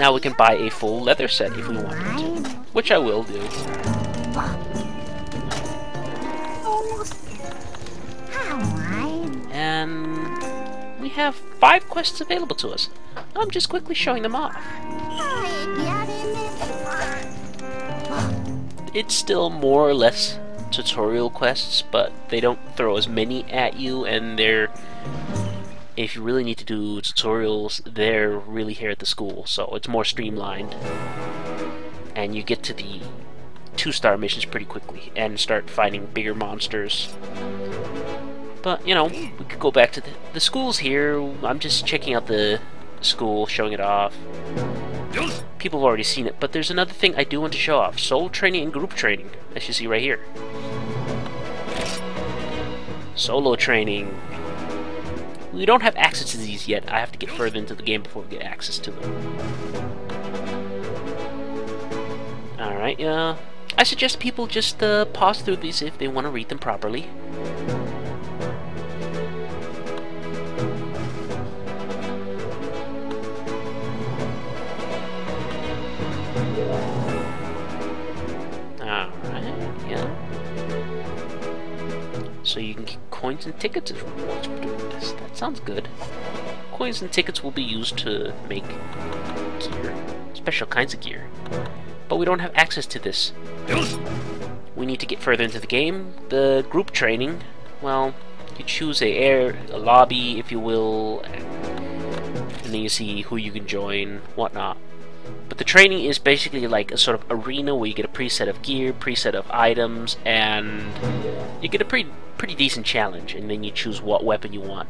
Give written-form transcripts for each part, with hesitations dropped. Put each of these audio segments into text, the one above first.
Now we can buy a full leather set if we wanted to, which I will do. And we have 5 quests available to us. I'm just quickly showing them off. It's still more or less tutorial quests, but they don't throw as many at you, and if you really need to do tutorials, they're really here at the school, so it's more streamlined. And you get to the 2-star missions pretty quickly and start fighting bigger monsters. But, you know, we could go back to the school's here. I'm just checking out the school, showing it off. People have already seen it, but there's another thing I do want to show off. Solo training and group training, as you see right here. Solo training. We don't have access to these yet. I have to get further into the game before we get access to them. Alright, I suggest people just pause through these if they want to read them properly. So you can get coins and tickets as rewards for doing this. That sounds good. Coins and tickets will be used to make gear, special kinds of gear. But we don't have access to this. We need to get further into the game. The group training, well, you choose a lobby, if you will, and then you see who you can join, whatnot. But the training is basically like a sort of arena where you get a preset of gear, preset of items, and you get a pretty decent challenge, and then you choose what weapon you want.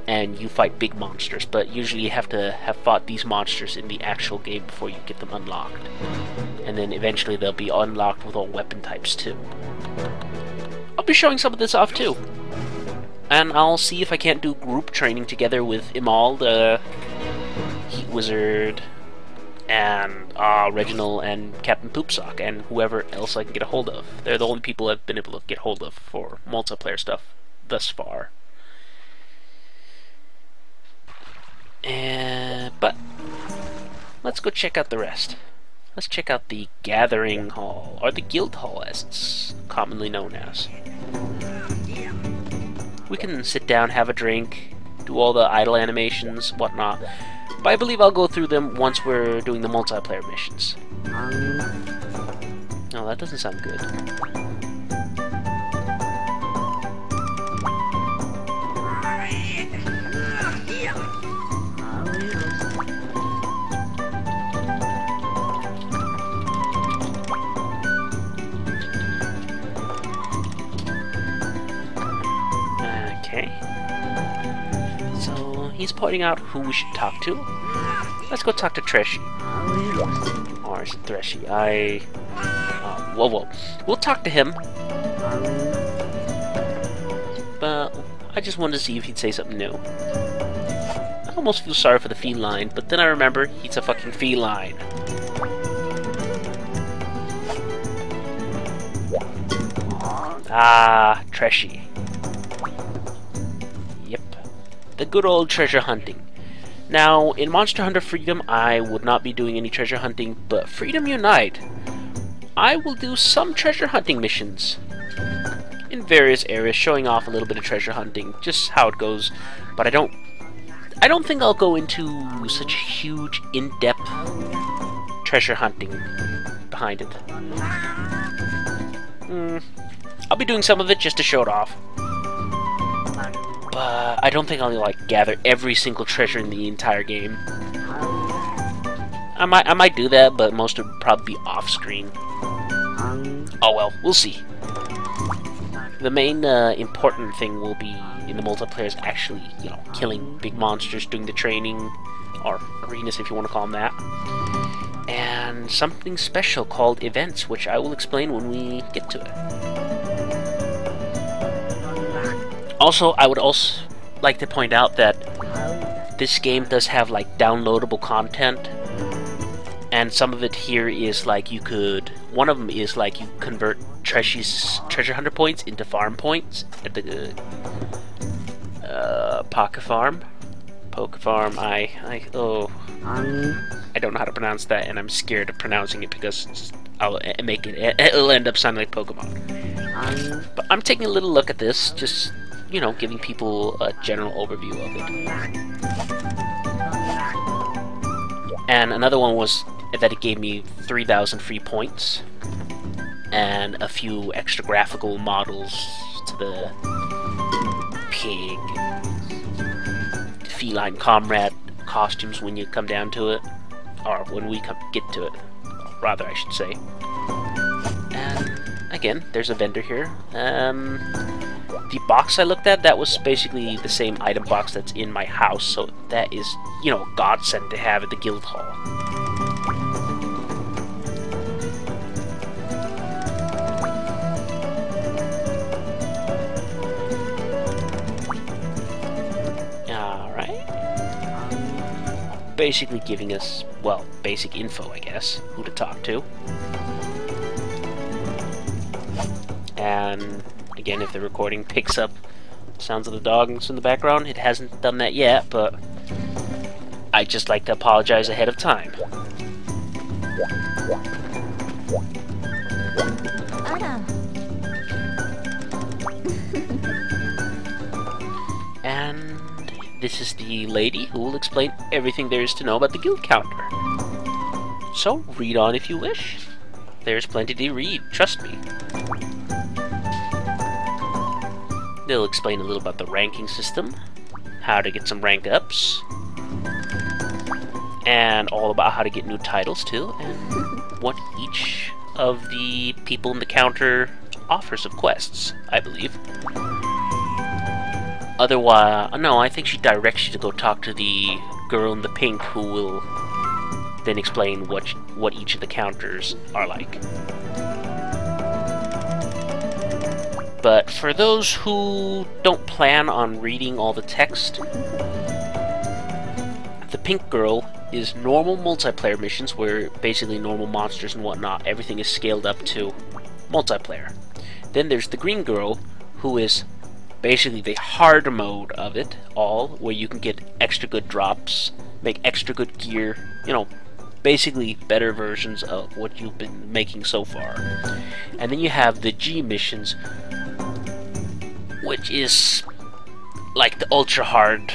And you fight big monsters, but usually you have to have fought these monsters in the actual game before you get them unlocked. And then eventually they'll be unlocked with all weapon types too. I'll be showing some of this off too. And I'll see if I can't do group training together with Imal, the Heat Wizard, and Reginald and Captain Poopsock, and whoever else I can get a hold of. They're the only people I've been able to get hold of for multiplayer stuff thus far. But let's go check out the rest. Let's check out the Gathering Hall, or the Guild Hall as it's commonly known as. We can sit down, have a drink, do all the idle animations, whatnot. But I believe I'll go through them once we're doing the multiplayer missions. Oh, that doesn't sound good. Okay. So he's pointing out who we should talk to. Let's go talk to Treshy. Or is it Threshy? Whoa. We'll talk to him. But I just wanted to see if he'd say something new. I almost feel sorry for the feline, but then I remember he's a fucking feline. Ah, Treshy. Yep. The good old treasure hunting. Now, in Monster Hunter Freedom, I would not be doing any treasure hunting, but Freedom Unite, I will do some treasure hunting missions in various areas, showing off a little bit of treasure hunting, just how it goes. But I don't think I'll go into such huge, in-depth treasure hunting behind it. I'll be doing some of it just to show it off. But I don't think I'll like gather every single treasure in the entire game. I might do that, but most would probably be off screen. Oh well, we'll see. The main important thing will be in the multiplayer is actually, you know, killing big monsters, doing the training, or arenas if you want to call them that. And something special called events, which I will explain when we get to it. Also, I would also like to point out that this game does have like downloadable content, and some of it here is like you could, one of them is like you convert Treshy's treasure hunter points into farm points at the Pocket Farm, Poke Farm, I don't know how to pronounce that, and I'm scared of pronouncing it because it'll end up sounding like Pokemon. But I'm taking a little look at this, just, you know, giving people a general overview of it. And another one was that it gave me 3,000 free points, and a few extra graphical models to the pig, feline comrade costumes when you come down to it, or when we get to it, rather I should say. And again, there's a vendor here. The box I looked at, that was basically the same item box that's in my house, so that is, you know, godsend to have at the guild hall. Basically giving us, well, basic info, I guess, who to talk to. And again, if the recording picks up sounds of the dogs in the background, it hasn't done that yet, but I'd just like to apologize ahead of time. And this is the lady who will explain everything there is to know about the guild counter. So, read on if you wish. There's plenty to read, trust me. They'll explain a little about the ranking system, how to get some rank ups, and all about how to get new titles too, and what each of the people in the counter offers of quests, I believe. Otherwise, no, I think she directs you to go talk to the girl in the pink, who will then explain what each of the counters are like. But for those who don't plan on reading all the text, the pink girl is normal multiplayer missions where basically normal monsters and whatnot, everything is scaled up to multiplayer. Then there's the green girl, who is basically the hard mode of it all, where you can get extra good drops, make extra good gear, you know, basically better versions of what you've been making so far. And then you have the G missions, which is like the ultra hard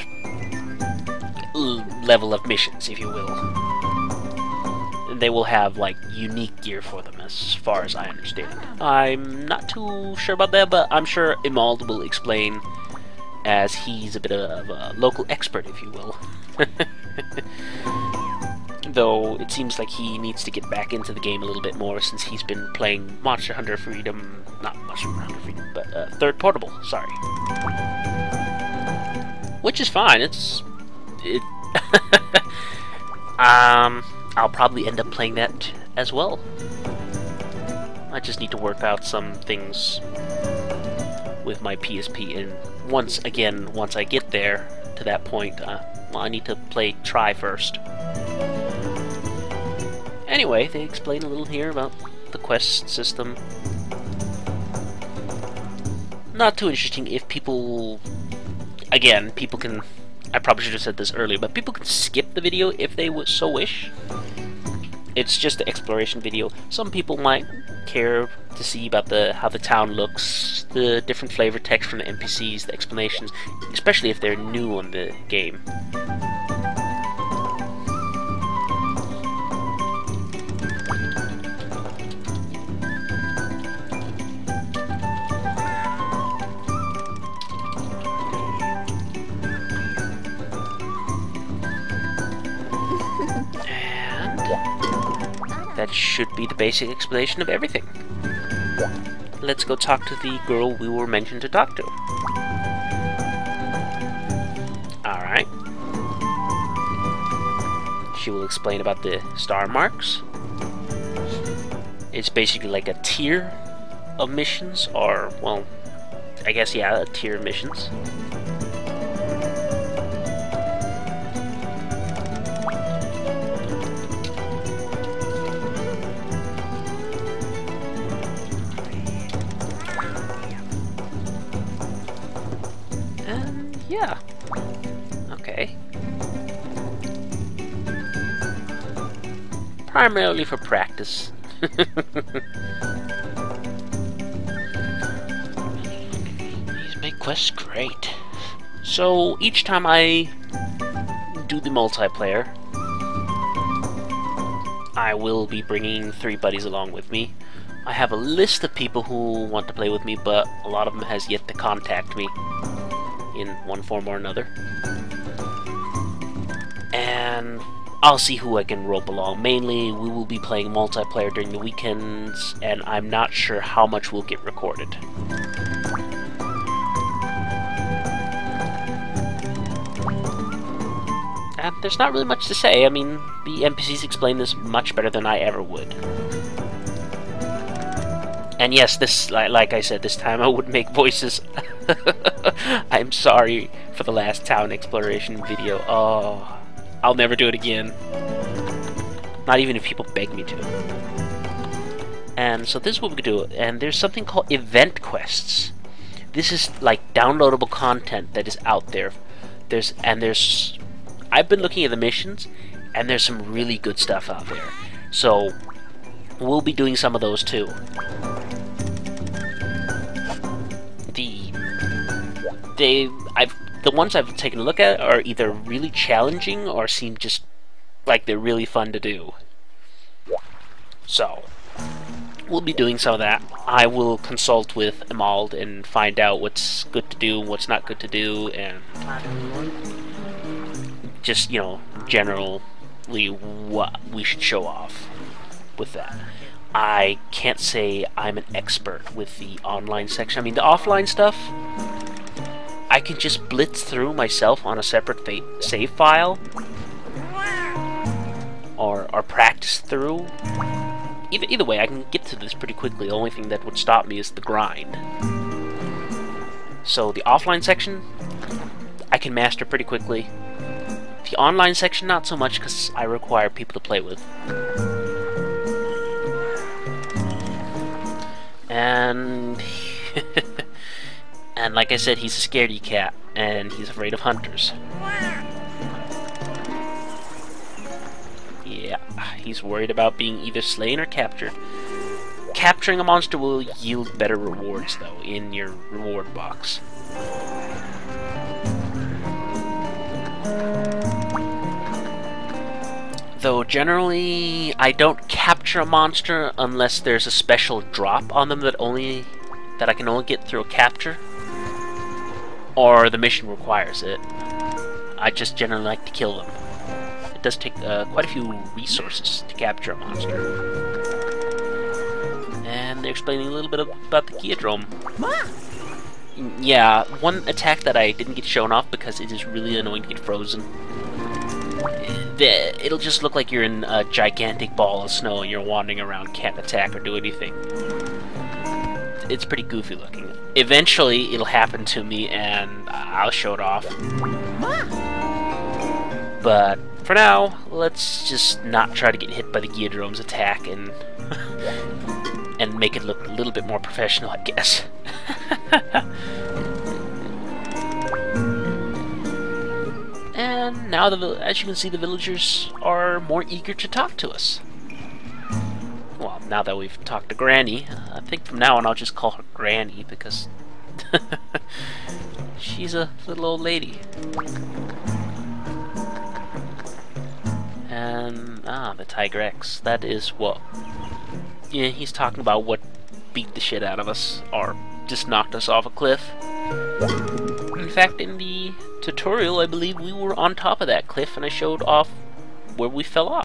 level of missions, if you will. And they will have like unique gear for them, as far as I understand. I'm not too sure about that, but I'm sure Imald will explain, as he's a bit of a local expert, if you will. Though it seems like he needs to get back into the game a little bit more, since he's been playing Monster Hunter Freedom, not Monster Hunter Freedom, but Third Portable, sorry. Which is fine, I'll probably end up playing that as well. I just need to work out some things with my PSP, and once I get there to that point, well, I need to try first. Anyway, they explain a little here about the quest system. Not too interesting if people... Again, people can... I probably should have said this earlier, but people can skip the video if they so wish. It's just the exploration video. Some people might care to see about how the town looks, the different flavor text from the NPCs, the explanations, especially if they're new on the game. That should be the basic explanation of everything. Let's go talk to the girl we were mentioned to talk to. Alright. She will explain about the star marks. It's basically like a tier of missions, or, well, I guess, yeah, a tier of missions. Yeah. Okay. primarily for practice. These make quests great. So each time I do the multiplayer, I will be bringing 3 buddies along with me. I have a list of people who want to play with me, but a lot of them has yet to contact me in one form or another. And I'll see who I can rope along. Mainly, we will be playing multiplayer during the weekends, and I'm not sure how much will get recorded. And there's not really much to say. I mean, the NPCs explain this much better than I ever would. And yes, this, like I said, this time I would make voices. I'm sorry for the last town exploration video. Oh, I'll never do it again. Not even if people beg me to. And so this is what we could do. And there's something called event quests. This is like downloadable content that is out there. I've been looking at the missions, and there's some really good stuff out there. So we'll be doing some of those too. The ones I've taken a look at are either really challenging or seem just like they're really fun to do. So we'll be doing some of that. I will consult with Emald and find out what's good to do, what's not good to do, and just, you know, generally what we should show off with that. I can't say I'm an expert with the online section. I mean, the offline stuff, I can just blitz through myself on a separate save file, or practice through. Either way, I can get to this pretty quickly. The only thing that would stop me is the grind. So the offline section, I can master pretty quickly. The online section, not so much, because I require people to play with. And and like I said, he's a scaredy cat, and he's afraid of hunters. Yeah, he's worried about being either slain or captured. Capturing a monster will yield better rewards, though, in your reward box. Though generally, I don't capture a monster unless there's a special drop on them that I can only get through a capture, or the mission requires it. I just generally like to kill them. It does take quite a few resources to capture a monster. And they're explaining a little bit about the Geodrome. Yeah, one attack that I didn't get shown off because it is really annoying to get frozen. It'll just look like you're in a gigantic ball of snow and you're wandering around, can't attack or do anything. It's pretty goofy looking. Eventually it'll happen to me and I'll show it off. But for now, let's just not try to get hit by the Geodrome's attack and and make it look a little bit more professional, I guess. And now, as you can see, the villagers are more eager to talk to us. Well, now that we've talked to Granny, I think from now on I'll just call her Granny because she's a little old lady. And, the Tiger X. That is what... Yeah, he's talking about what beat the shit out of us, or just knocked us off a cliff. In fact, in the tutorial, I believe we were on top of that cliff, and I showed off where we fell off.